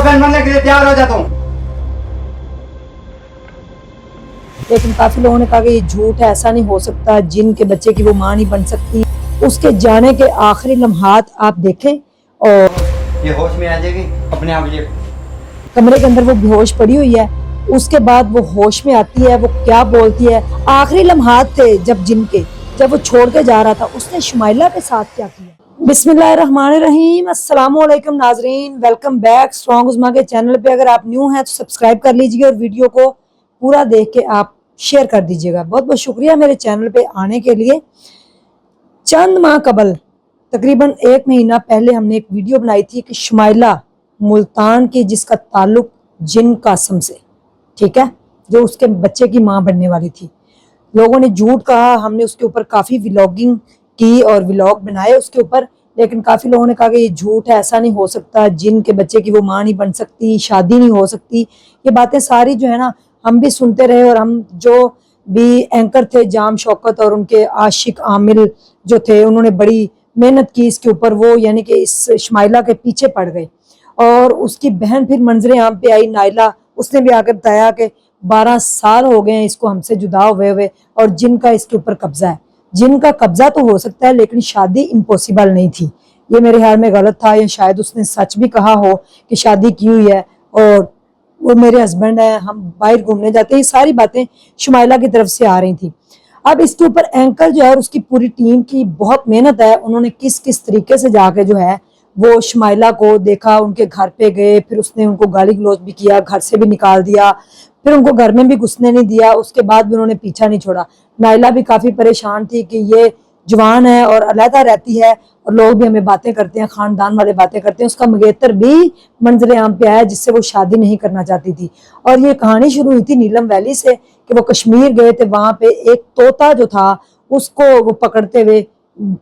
बहन बनने के लिए तैयार हो जाता हूँ। लेकिन काफी लोगों ने कहा कि ये झूठ है, ऐसा नहीं हो सकता, जिन के बच्चे की वो मां नहीं बन सकती। उसके जाने के आखिरी लम्हात आप देखें और ये होश में आ जाएगी अपने आप। ये कमरे के अंदर वो बेहोश पड़ी हुई है। उसके बाद वो होश में आती है, वो क्या बोलती है। आखिरी लम्हात थे जब वो छोड़ के जा रहा था, उसने शुमाइला के साथ क्या किया। बिस्मिल्लाहिर्रहमानिर्रहीम, अस्सलाम वालेकुम नाजरीन, वेलकम बैक स्ट्रॉन्ग उज़मा के चैनल पे। अगर आप न्यू हैं तो सब्सक्राइब कर लीजिए और वीडियो को पूरा देख के आप शेयर कर दीजिएगा। बहुत बहुत शुक्रिया मेरे चैनल पे आने के लिए। चंद माह कबल, तकरीबन 1 महीना पहले, हमने एक वीडियो बनाई थी कि शुमाइला मुल्तान की, जिसका ताल्लुक जिन कासम से, ठीक है, जो उसके बच्चे की मां बनने वाली थी। लोगों ने झूठ कहा, हमने उसके ऊपर काफ़ी व्लॉगिंग की और व्लॉग बनाए उसके ऊपर, लेकिन काफ़ी लोगों ने कहा कि ये झूठ है, ऐसा नहीं हो सकता, जिन के बच्चे की वो मां नहीं बन सकती, शादी नहीं हो सकती। ये बातें सारी जो है ना, हम भी सुनते रहे। और हम जो भी एंकर थे, जाम शौकत और उनके आशिक आमिल जो थे, उन्होंने बड़ी मेहनत की इसके ऊपर। वो यानी कि इस शुमाइला के पीछे पड़ गए। और उसकी बहन फिर मंजरे आम पे आई, नाइला, उसने भी आकर बताया कि 12 साल हो गए हैं इसको हमसे जुदा हुए और जिन का इसके ऊपर कब्जा है। जिन का कब्जा तो हो सकता है, लेकिन शादी इम्पॉसिबल नहीं थी। ये मेरे ख्याल में गलत था, या शायद उसने सच भी कहा हो कि शादी की हुई है और वो मेरे हस्बैंड है, हम बाहर घूमने जाते हैं। ये सारी बातें शुमाइला की तरफ से आ रही थी। अब इसके ऊपर एंकर जो है और उसकी पूरी टीम की बहुत मेहनत है। उन्होंने किस किस तरीके से जाके जो है वो शुमाइला को देखा, उनके घर पे गए, फिर उसने उनको गाली गलौज भी किया, घर से भी निकाल दिया, फिर उनको घर में भी घुसने नहीं दिया। उसके बाद भी उन्होंने पीछा नहीं छोड़ा। नाइला भी काफ़ी परेशान थी कि ये जवान है और अलहदा रहती है और लोग भी हमें बातें करते हैं, खानदान वाले बातें करते हैं। उसका मंगेतर भी मंजरे आम पे आया, जिससे वो शादी नहीं करना चाहती थी। और ये कहानी शुरू हुई थी नीलम वैली से कि वो कश्मीर गए थे, वहाँ पे एक तोता जो था उसको वो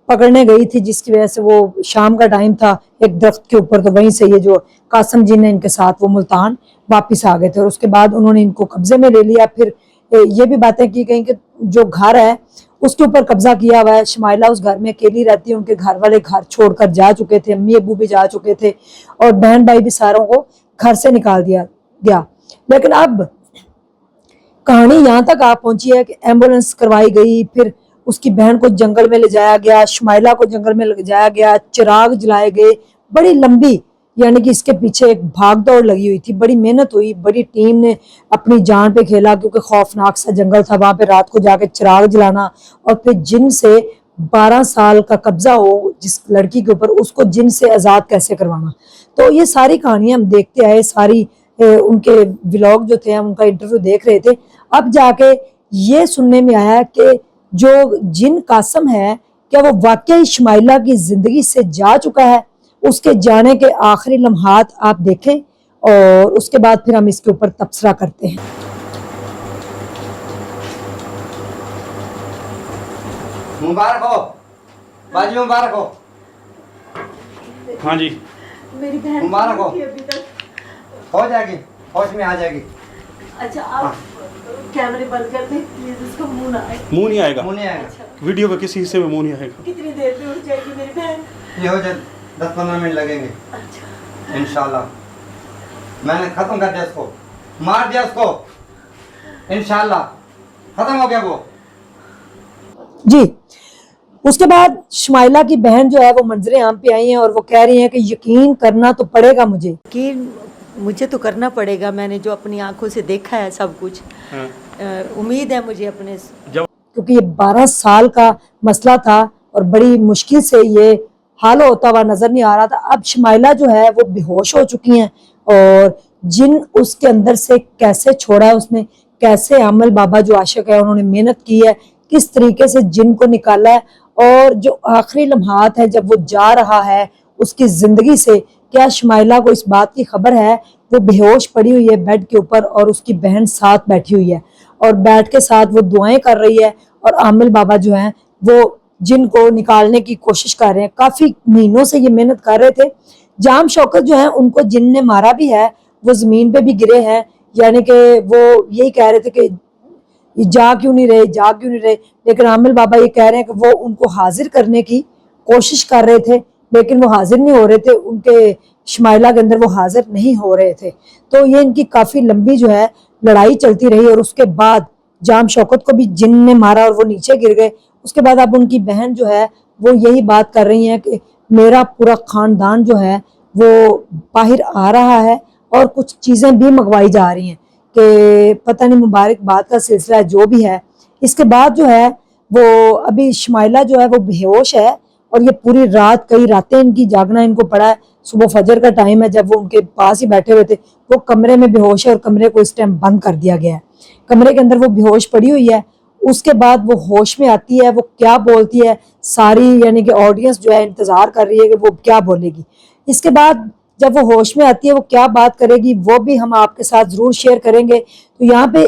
पकड़ने गई थी, जिसकी वजह से वो शाम का टाइम था, एक दरख्त के ऊपर। तो वहीं से ये जो कासम जी ने इनके साथ वो मुल्तान वापस आ गए थे और उसके बाद उन्होंने इनको कब्जे में ले लिया। फिर ये भी बातें की गई कि जो घर है उसके ऊपर कब्जा किया हुआ है। शुमाइला उस घर में अकेली रहती है, उनके घर वाले घर छोड़कर जा चुके थे, अम्मी अबू भी जा चुके थे और बहन भाई भी सारों को घर से निकाल दिया गया। लेकिन अब कहानी यहाँ तक आ पहुंची है कि एम्बुलेंस करवाई गई, फिर उसकी बहन को जंगल में ले जाया गया, शुमाइला को जंगल में ले जाया गया, चिराग जलाए गए। बड़ी लंबी, यानी कि इसके पीछे एक भाग दौड़ लगी हुई थी, बड़ी मेहनत हुई, बड़ी टीम ने अपनी जान पे खेला, क्योंकि खौफनाक सा जंगल था। वहां पे रात को जाके चिराग जलाना और फिर जिन से 12 साल का कब्जा हो जिस लड़की के ऊपर, उसको जिन से आज़ाद कैसे करवाना। तो ये सारी कहानियां हम देखते आए, सारी उनके व्लॉग जो थे, हम उनका इंटरव्यू देख रहे थे। अब जाके ये सुनने में आया कि जो जिन कासम है, क्या वो वाकई शुमाइला की जिंदगी से जा चुका है। उसके जाने के आखिरी लम्हात आप देखें और उसके बाद फिर हम इसके ऊपर तबसरा करते हैं। मुबारक हो बाजी, मुबारक हो। हाँ जी, मेरी बहन मुबारक हो। अभी तक। हो जाएगी, होश में आ जाएगी। अच्छा, आप कैमरे बंद कर दें प्लीज, उसका मुंह ना आए। मुंह नहीं आएगा। मुंह नहीं आएगा। अच्छा, वीडियो के किसी हिस्से में मुंह नहीं आएगा। कितनी देर में उठ जाएगी मेरी बहन? ये हो जाए 10-15 मिनट लगेंगे अच्छा, इंशाल्लाह। मैंने खत्म कर दिया उसको, मार दिया उसको, इंशाल्लाह खत्म हो गया वो। जी, उसके बाद शुमाइला की बहन जो है वो मंजरे आम पे आई हैं और वो कह रही हैं कि यकीन करना तो पड़ेगा मुझे। मुझे तो करना पड़ेगा, मैंने जो अपनी आंखों से देखा है सब कुछ। हाँ। उम्मीद है मुझे अपने, क्योंकि ये 12 साल का मसला था और बड़ी मुश्किल से ये हल होता हुआ नजर नहीं आ रहा था। अब शुमाइला जो है वो बेहोश हो चुकी हैं और जिन उसके अंदर से कैसे छोड़ा है उसने, कैसे आमिल बाबा जो आशिक है उन्होंने मेहनत की है, किस तरीके से जिन को निकाला है। और जो आखिरी लम्हात है जब वो जा रहा है उसकी जिंदगी से, क्या शुमाइला को इस बात की खबर है? वो बेहोश पड़ी हुई है बेड के ऊपर और उसकी बहन साथ बैठी हुई है और बैठ के साथ वो दुआएं कर रही है और आमिल बाबा जो हैं वो जिन को निकालने की कोशिश कर रहे हैं। काफी महीनों से ये मेहनत कर रहे थे। जाम शौकत जो है उनको जिन ने मारा भी है, वो जमीन पे भी गिरे हैं, यानी कि वो यही कह रहे थे कि जा क्यों नहीं रहे। लेकिन आमिल बाबा ये कह रहे हैं कि वो उनको हाजिर करने की कोशिश कर रहे थे, लेकिन वो हाजिर नहीं हो रहे थे। उनके شمائلہ کے اندر وہ حاضر نہیں ہو رہے تھے. تو یہ ان کی کافی لمبی جو ہے لڑائی چلتی رہی اور اس کے بعد جام شوکت کو بھی جن نے مارا اور وہ نیچے گر گئے. اس کے بعد اب ان کی بہن جو ہے وہ یہی بات کر رہی ہیں کہ میرا پورا خاندان جو ہے وہ باہر آ رہا ہے اور کچھ چیزیں بھی منگوائی جا رہی ہیں کہ پتہ نہیں مبارک بات کا سلسلہ ہے جو بھی ہے. اس کے بعد جو ہے وہ ابھی شمائلہ جو ہے وہ بے ہوش ہے اور یہ پوری رات کئی راتیں ان کی جاگنا ان کو پڑا ہے. صبح فجر کا ٹائم ہے جب وہ ان کے پاس ہی بیٹھے ہوئے تھے. وہ کمرے میں بے ہوش ہے اور کمرے کو اس ٹائم بند کر دیا گیا ہے. کمرے کے اندر وہ بے ہوش پڑی ہوئی ہے. اس کے بعد وہ ہوش میں آتی ہے, وہ کیا بولتی ہے ساری یعنی کہ آڈینس جو ہے انتظار کر رہی ہے کہ وہ کیا بولے گی. اس کے بعد جب وہ ہوش میں آتی ہے وہ کیا بات کرے گی وہ بھی ہم آپ کے ساتھ ضرور شیئر کریں گے. تو یہاں پہ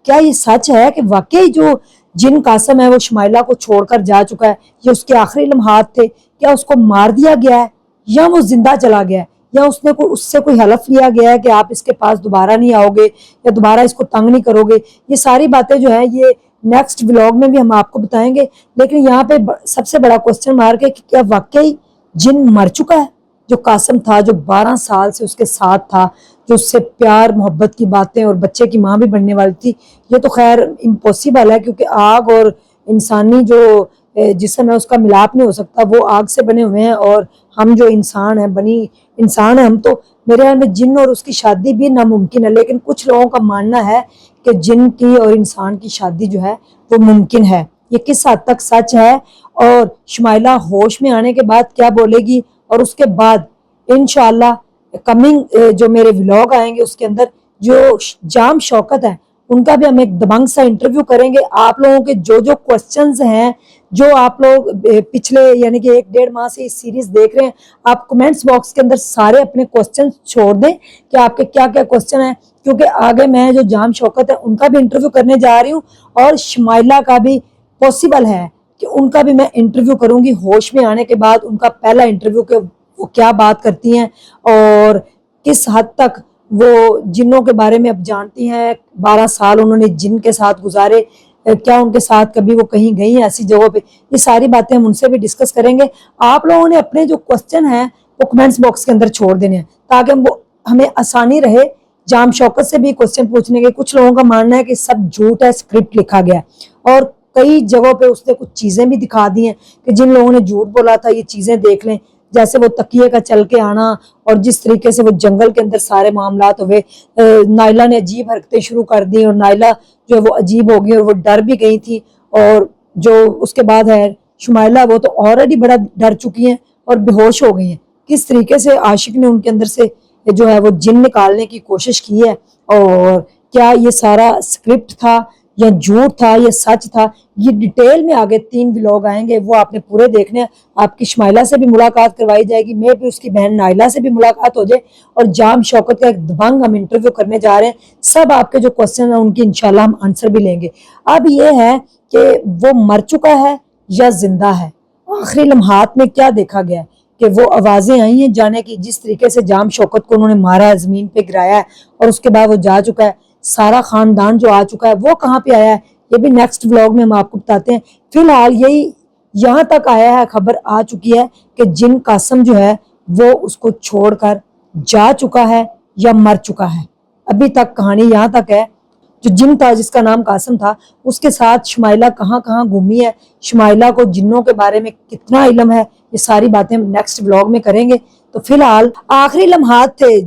کیا یہ سچ ہے کہ واقعی جو جن قاسم ہے وہ شمائلہ کو چھوڑ کر جا چکا ہے, یہ اس کے آخری لمحات تھے, کیا اس کو مار دیا گیا ہے یا وہ زندہ چلا گیا ہے, یا اس سے کوئی حلف لیا گیا ہے کہ آپ اس کے پاس دوبارہ نہیں آؤ گے یا دوبارہ اس کو تنگ نہیں کرو گے. یہ ساری باتیں جو ہیں یہ نیکسٹ ولاگ میں بھی ہم آپ کو بتائیں گے. لیکن یہاں پہ سب سے بڑا کوسچن مارک ہے کہ کیا واقعی جن مر چکا ہے؟ جو قاسم تھا, جو 12 سال سے اس کے ساتھ تھا, جو اس سے پیار محبت کی باتیں اور بچے کی ماں بھی بننے والی تھی, یہ تو خیر امپوسیبل ہے کیونکہ آگ اور انسانی جو جسم ہے اس کا ملاپ نہیں ہو سکتا. وہ آگ سے بنے ہوئے ہیں اور ہم جو انسان ہیں بنی انسان ہیں ہم, تو میرے خیال میں جن اور اس کی شادی بھی ناممکن ہے. لیکن کچھ لوگوں کا ماننا ہے کہ جن کی اور انسان کی شادی جو ہے وہ ممکن ہے. یہ کس حد تک سچ ہے اور شمائلہ ہوش میں آنے کے بعد کیا بولے گی, اور اس کے بعد انشاءاللہ کمنگ جو میرے ولاگ آئیں گے اس کے اندر جو جام شوکت ہے ان کا بھی ہم ایک دبنگ سا انٹرویو کریں گے. آپ لوگوں کے جو کوسچنز ہیں جو آپ لوگ پچھلے یعنی کہ 1-1.5 ماہ سے اس سیریز دیکھ رہے ہیں, آپ کمنٹس باکس کے اندر سارے اپنے کوسچن چھوڑ دیں کہ آپ کے کیا کیا کوسچن ہیں, کیونکہ آگے میں جو جام شوکت ہے ان کا بھی انٹرویو کرنے جا رہی ہوں اور شمائلہ کا بھی پاسبل ہے کہ ان کا بھی میں انٹرویو کروں گی ہوش میں آنے کے بعد. ان کا پہلا انٹرویو کہ وہ کیا بات کرتی ہیں اور کس حد تک وہ جنوں کے بارے میں اب جانتی ہیں. 12 سال انہوں نے جن کے ساتھ گزارے, کیا ان کے ساتھ کبھی وہ کہیں گئی ہیں ایسی جگہوں پہ, یہ ساری باتیں ہم ان سے بھی ڈسکس کریں گے. آپ لوگوں نے اپنے جو کوسچن ہیں وہ کمنٹس باکس کے اندر چھوڑ دینے ہیں تاکہ ہمیں آسانی رہے جام شوکت سے بھی کوسچن پوچھنے کے. کچھ لوگوں کا ماننا ہے کہ سب جھوٹ ہے, اسکرپٹ لکھا گیا ہے, اور کئی جگہوں پہ اس نے کچھ چیزیں بھی دکھا دی ہیں کہ جن لوگوں نے جھوٹ بولا تھا یہ چیزیں دیکھ لیں, جیسے وہ تکیے کا چل کے آنا اور جس طریقے سے وہ جنگل کے اندر سارے معاملات ہوئے. نائلہ نے عجیب حرکتیں شروع کر دی اور نائلہ جو ہے وہ عجیب ہو گئی اور وہ ڈر بھی گئی تھی, اور جو اس کے بعد ہے شمائلہ وہ تو آلریڈی بڑا ڈر چکی ہیں اور بے ہوش ہو گئی ہیں. کس طریقے سے عاشق نے ان کے اندر سے جو ہے وہ جن نکالنے کی کوشش کی ہے, اور کیا یہ سارا اسکرپٹ تھا یا جھوٹ تھا یا سچ تھا, یہ ڈیٹیل میں آگے 3 ولاگ آئیں گے, وہ آپ نے پورے دیکھنے ہیں. آپ کی شمائلہ سے بھی ملاقات کروائی جائے گی, میں بھی اس کی بہن نائلہ سے بھی ملاقات ہو جائے, اور جام شوکت کا ایک دبنگ ہم انٹرویو کرنے جا رہے ہیں. سب آپ کے جو کوسچن ہیں ان کی انشاءاللہ ہم آنسر بھی لیں گے. اب یہ ہے کہ وہ مر چکا ہے یا زندہ ہے, آخری لمحات میں کیا دیکھا گیا کہ وہ آوازیں آئی ہیں جانے کی, جس طریقے سے جام شوکت کو انہوں نے مارا ہے, زمین پہ گرایا ہے اور اس کے بعد وہ جا چکا ہے. سارا خاندان جو آ چکا ہے وہ کہاں پہ آیا ہے یہ بھی نیکسٹ ولاگ میں ہم آپ کو بتاتے ہیں. فی الحال یہی یہاں تک آیا ہے, خبر آ چکی ہے کہ جن قاسم جو ہے وہ اس کو چھوڑ کر جا چکا ہے یا مر چکا ہے. ابھی تک کہانی یہاں تک ہے. جو جن تھا جس کا نام قاسم تھا اس کے ساتھ شمائلہ کہاں کہاں گھومی ہے, شمائلہ کو جنوں کے بارے میں کتنا علم ہے, یہ ساری باتیں ہم نیکسٹ ولاگ میں کریں گے. تو فی الحال آخری لمحات تھے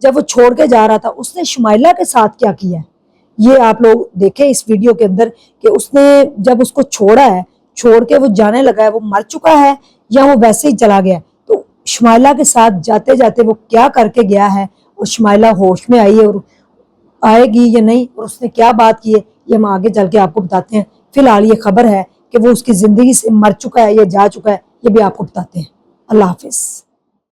جب وہ چھوڑ کے جا رہا تھا, اس نے شمائلہ کے ساتھ کیا کیا ہے یہ آپ لوگ دیکھیں اس ویڈیو کے اندر کہ اس نے جب اس کو چھوڑا ہے, چھوڑ کے وہ جانے لگا ہے, وہ مر چکا ہے یا وہ ویسے ہی چلا گیا. تو شمائلہ کے ساتھ جاتے جاتے وہ کیا کر کے گیا ہے, اور شمائلہ ہوش میں آئی ہے اور آئے گی یا نہیں, اور اس نے کیا بات کی ہے یہ ہم آگے چل کے آپ کو بتاتے ہیں. فی الحال یہ خبر ہے کہ وہ اس کی زندگی سے مر چکا ہے یا جا چکا ہے, یہ بھی آپ کو بتاتے ہیں. اللہ حافظ.